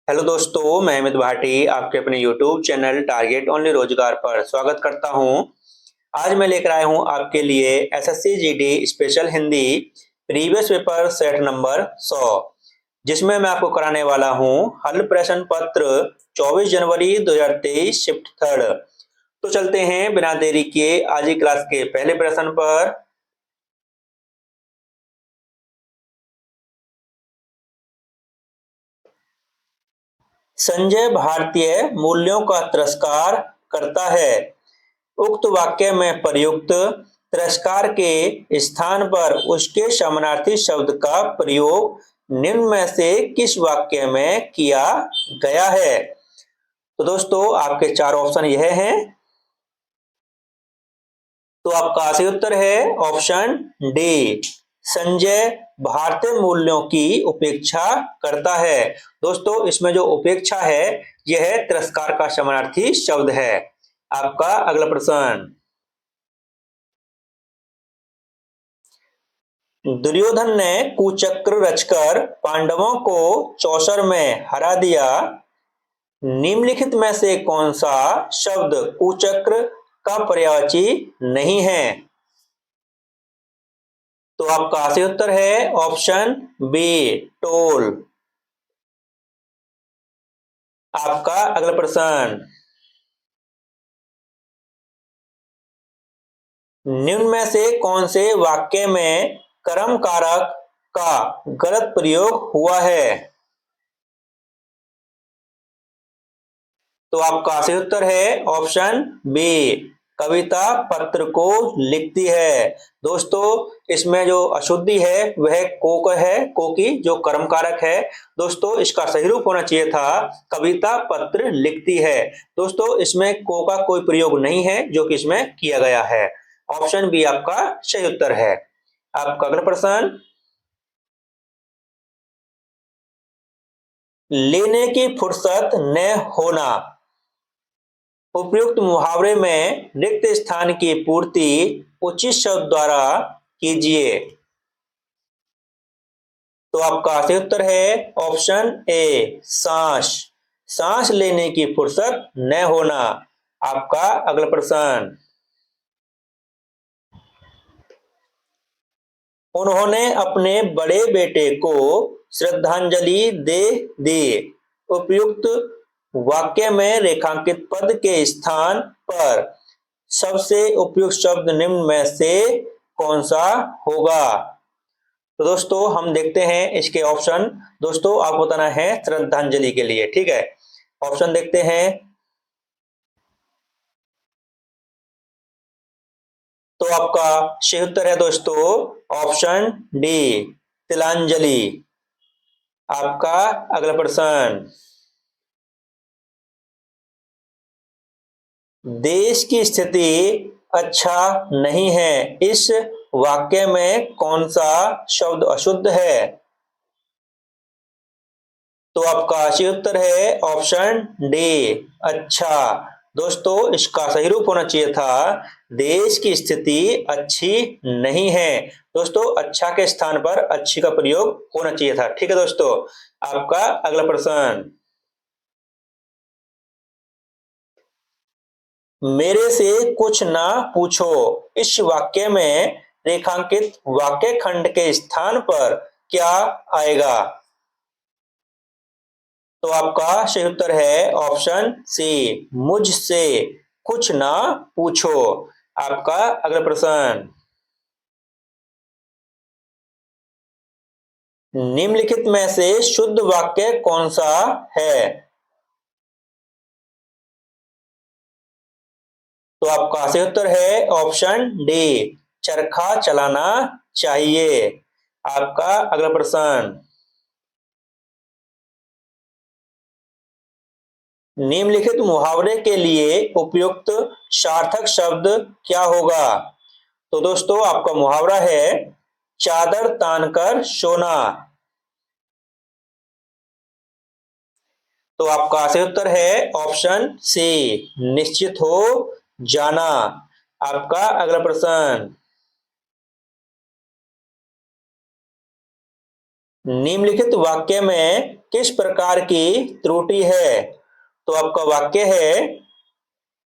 Hello दोस्तों, मैं अमित भाटी आपके अपने यूट्यूब चैनल टारगेट ओनली रोजगार पर स्वागत करता हूं। आज मैं लेकर आया हूं आपके लिए SSC GD special Hindi previous paper set number 100, जिसमें मैं आपको कराने वाला हूं हल प्रश्न पत्र 24 जनवरी 2023 शिफ्ट थर्ड। तो चलते हैं बिना देरी किए आज की क्लास के पहले प्रश्न पर। संजय भारतीय मूल्यों का तिरस्कार करता है। उक्त वाक्य में प्रयुक्त तिरस्कार के स्थान पर उसके समानार्थी शब्द का प्रयोग निम्न में से किस वाक्य में किया गया है? तो दोस्तों आपके चार ऑप्शन यह हैं। तो आपका सही उत्तर है ऑप्शन डी, संजय भारतीय मूल्यों की उपेक्षा करता है। दोस्तों इसमें जो उपेक्षा है यह तिरस्कार का समानार्थी शब्द है। आपका अगला प्रश्न, दुर्योधन ने कुचक्र रचकर पांडवों को चौसर में हरा दिया। निम्नलिखित में से कौन सा शब्द कुचक्र का पर्यायवाची नहीं है? तो आपका सही उत्तर है ऑप्शन बी, टोल। आपका अगला प्रश्न, निम्न में से कौन से वाक्य में कर्म कारक का गलत प्रयोग हुआ है? तो आपका सही उत्तर है ऑप्शन बी, कविता पत्र को लिखती है। दोस्तों इसमें जो अशुद्धि है वह को है, को की जो कर्म कारक है। दोस्तों इसका सही रूप होना चाहिए था कविता पत्र लिखती है। दोस्तों इसमें को का कोई प्रयोग नहीं है जो कि इसमें किया गया है। ऑप्शन बी आपका सही उत्तर है। आपका अगला प्रश्न, लेने की फुर्सत न होना। उपयुक्त मुहावरे में रिक्त स्थान की पूर्ति उचित शब्द द्वारा कीजिए। तो आपका सही उत्तर है ऑप्शन ए, सांस। सांस लेने की फुर्सत न होना। आपका अगला प्रश्न, उन्होंने अपने बड़े बेटे को श्रद्धांजलि दे दी। उपयुक्त वाक्य में रेखांकित पद के स्थान पर सबसे उपयुक्त शब्द निम्न में से कौन सा होगा? तो दोस्तों हम देखते हैं इसके ऑप्शन। दोस्तों आपको बताना है श्रद्धांजलि के लिए, ठीक है। ऑप्शन देखते हैं। तो आपका सही उत्तर है दोस्तों ऑप्शन डी, तिलांजलि। आपका अगला प्रश्न, देश की स्थिति अच्छा नहीं है, इस वाक्य में कौन सा शब्द अशुद्ध है? तो आपका सही उत्तर है ऑप्शन डी, अच्छा। दोस्तों इसका सही रूप होना चाहिए था देश की स्थिति अच्छी नहीं है। दोस्तों अच्छा के स्थान पर अच्छी का प्रयोग होना चाहिए था, ठीक है दोस्तों। आपका अगला प्रश्न, मेरे से कुछ ना पूछो। इस वाक्य में रेखांकित वाक्य खंड के स्थान पर क्या आएगा? तो आपका सही उत्तर है ऑप्शन सी, मुझसे कुछ ना पूछो। आपका अगला प्रश्न, निम्नलिखित में से शुद्ध वाक्य कौन सा है? तो आपका सही उत्तर है ऑप्शन डी, चरखा चलाना चाहिए। आपका अगला प्रश्न, निम्नलिखित मुहावरे के लिए उपयुक्त सार्थक शब्द क्या होगा? तो दोस्तों आपका मुहावरा है चादर तानकर सोना। तो आपका सही उत्तर है ऑप्शन सी, निश्चित हो जाना। आपका अगला प्रश्न, निम्नलिखित वाक्य में किस प्रकार की त्रुटि है? तो आपका वाक्य है,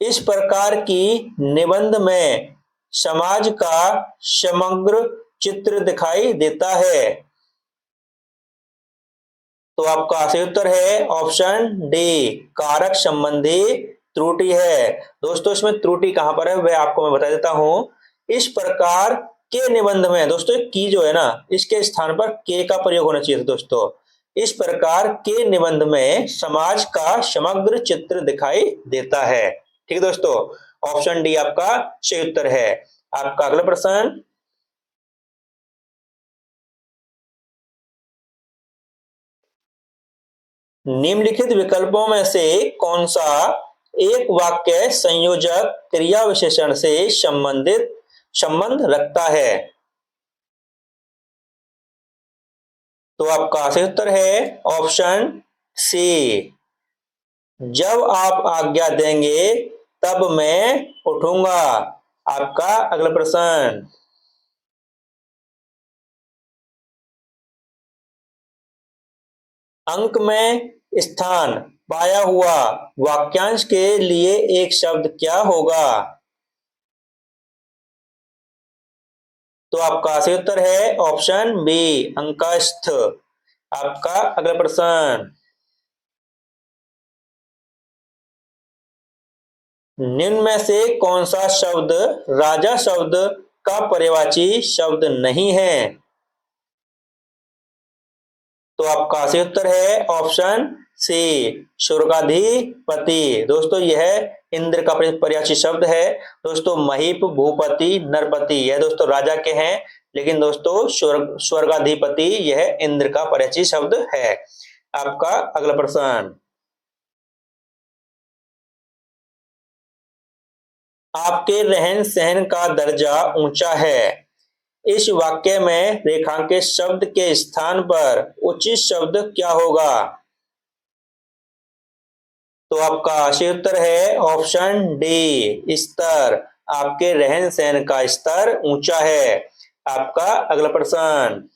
इस प्रकार की निबंध में समाज का समग्र चित्र दिखाई देता है। तो आपका सही उत्तर है ऑप्शन डी, कारक संबंधी त्रुटि है। दोस्तों इसमें त्रुटि कहां पर है वह आपको मैं बता देता हूं। इस प्रकार के निबंध में दोस्तों की जो है ना, इसके स्थान पर के का प्रयोग होना चाहिए था दोस्तों। इस प्रकार के निबंध में समाज का समग्र चित्र दिखाई देता है। ठीक है दोस्तों, ऑप्शन डी आपका सही उत्तर है। आपका अगला प्रश्न, निम्नलिखित विकल्पों में से कौन सा एक वाक्य संयोजक क्रिया विशेषण से संबंध रखता है? तो आपका सही उत्तर है ऑप्शन सी, जब आप आज्ञा देंगे तब मैं उठूंगा। आपका अगला प्रश्न, अंक में स्थान पाया हुआ वाक्यांश के लिए एक शब्द क्या होगा? तो आपका सही उत्तर है ऑप्शन बी, अंकस्थ। आपका अगला प्रश्न, निम्न में से कौन सा शब्द राजा शब्द का पर्यायवाची शब्द नहीं है? तो आपका सही उत्तर है ऑप्शन सी, स्वर्गाधिपति। दोस्तों यह इंद्र का पर्यायवाची शब्द है। दोस्तों महीप, भूपति, नरपति यह दोस्तों राजा के हैं, लेकिन दोस्तों स्वर्गाधिपति यह इंद्र का पर्यायवाची शब्द है। आपका अगला प्रश्न, आपके रहन सहन का दर्जा ऊंचा है। इस वाक्य में रेखांकित शब्द के स्थान पर उचित शब्द क्या होगा? तो आपका सही उत्तर है ऑप्शन डी, स्तर। आपके रहन सहन का स्तर ऊंचा है। आपका अगला प्रश्न,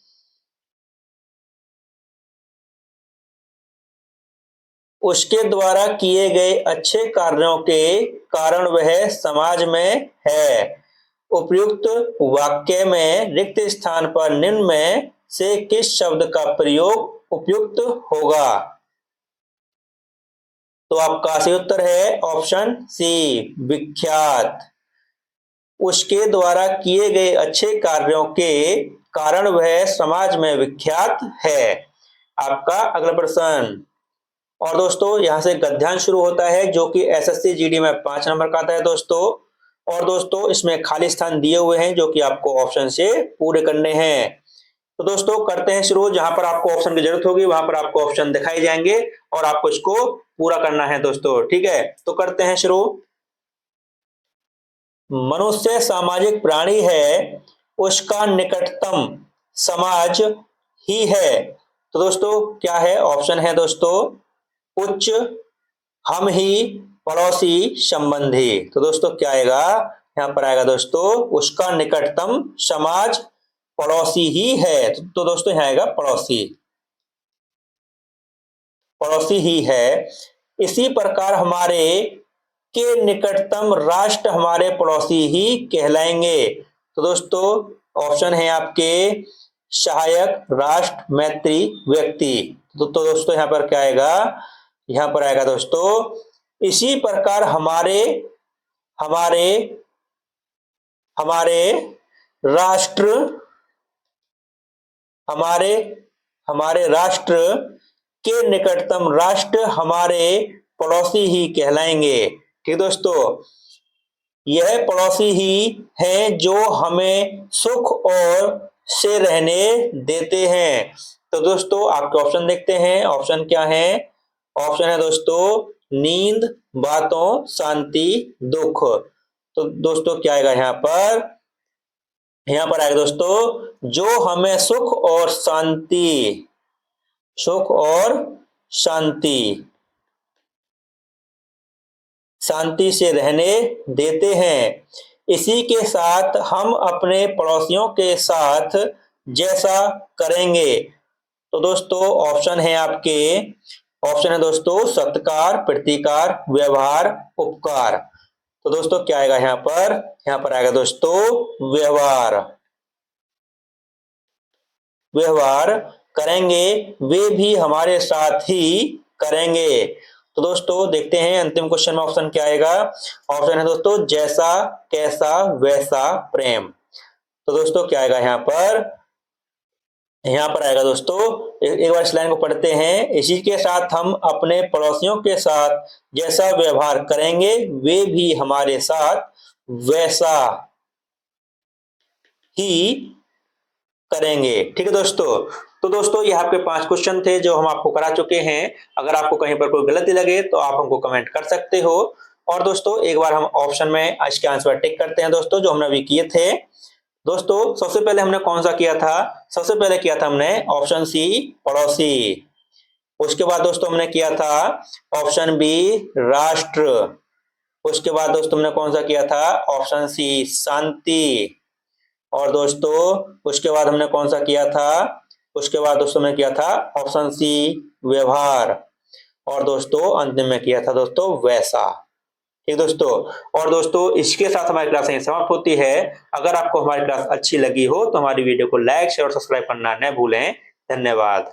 उसके द्वारा किए गए अच्छे कार्यों के कारण वह समाज में है। उपयुक्त वाक्य में रिक्त स्थान पर निम्न में से किस शब्द का प्रयोग उपयुक्त होगा? तो आपका सही उत्तर है ऑप्शन सी, विख्यात। उसके द्वारा किए गए अच्छे कार्यों के कारण वह समाज में विख्यात है। आपका अगला प्रश्न, और दोस्तों यहां से गद्यांश शुरू होता है जो कि एसएससी जीडी में 5 नंबर का आता है दोस्तों। और दोस्तों इसमें खाली स्थान दिए हुए हैं जो कि आपको ऑप्शन से पूरे करने हैं। तो दोस्तों करते हैं शुरू। जहां पर आपको ऑप्शन की जरूरत होगी वहां पर आपको ऑप्शन दिखाई जाएंगे और आपको इसको पूरा करना है दोस्तों। ठीक है, तो करते हैं शुरू। मनुष्य सामाजिक प्राणी है, उसका निकटतम समाज ही है। तो दोस्तों क्या है? ऑप्शन है दोस्तों उच्च, हम ही, पड़ोसी, संबंधी। तो दोस्तों क्या आएगा? यहां पर आएगा दोस्तों उसका निकटतम समाज पड़ोसी ही है। तो दोस्तों यहां आएगा पड़ोसी, पड़ोसी ही है। इसी प्रकार हमारे के निकटतम राष्ट्र हमारे पड़ोसी ही कहलाएंगे। तो दोस्तों ऑप्शन है आपके सहायक, राष्ट्र, मैत्री, व्यक्ति। तो दोस्तों यहां पर क्या आएगा? यहां पर आएगा दोस्तों इसी प्रकार हमारे हमारे हमारे राष्ट्र हमारे हमारे राष्ट्र के निकटतम राष्ट्र हमारे पड़ोसी ही कहलाएंगे। ठीक दोस्तों, यह पड़ोसी ही हैं जो हमें सुख और से रहने देते हैं। तो दोस्तों आपके ऑप्शन देखते हैं। ऑप्शन क्या है? ऑप्शन है दोस्तों नींद, बातों, शांति, दुख। तो दोस्तों क्या आएगा यहां पर? यहां पर आएगा दोस्तों जो हमें सुख और शांति शांति से रहने देते हैं। इसी के साथ हम अपने पड़ोसियों के साथ जैसा करेंगे तो दोस्तों ऑप्शन है दोस्तों सत्कार, प्रतिकार, व्यवहार, उपकार। तो दोस्तों क्या आएगा यहाँ पर आएगा दोस्तों व्यवहार। व्यवहार करेंगे वे भी हमारे साथ ही करेंगे। तो दोस्तों देखते हैं अंतिम क्वेश्चन में ऑप्शन क्या आएगा। ऑप्शन है दोस्तों जैसा, कैसा, वैसा, प्रेम। तो दोस्तों क्या आएगा यहाँ पर आएगा दोस्तों, एक बार इस लाइन को पढ़ते हैं। इसी के साथ हम अपने पड़ोसियों के साथ जैसा व्यवहार करेंगे वे भी हमारे साथ वैसा ही करेंगे। ठीक है दोस्तों। तो दोस्तों ये आपके 5 क्वेश्चन थे जो हम आपको करा चुके हैं। अगर आपको कहीं पर कोई गलती लगे तो आप हमको कमेंट कर सकते हो। और दोस्तों एक बार हम ऑप्शन में इसके आंसर टिक करते हैं दोस्तों, जो हमने अभी किए थे। दोस्तों सबसे पहले हमने कौन सा किया था, सबसे पहले किया था हमने ऑप्शन सी पड़ोसी। उसके बाद दोस्तों हमने किया था ऑप्शन बी राष्ट्र। उसके बाद दोस्तों हमने कौन सा किया था, ऑप्शन सी शांति। और दोस्तों उसके बाद हमने कौन सा किया था, उसके बाद दोस्तों हमने किया था ऑप्शन सी व्यवहार। और दोस्तों अंतिम में किया था दोस्तों वैसा। ठीक दोस्तों। और दोस्तों इसके साथ हमारी क्लास यहीं समाप्त होती है। अगर आपको हमारी क्लास अच्छी लगी हो तो हमारी वीडियो को लाइक, शेयर और सब्सक्राइब करना न भूलें। धन्यवाद।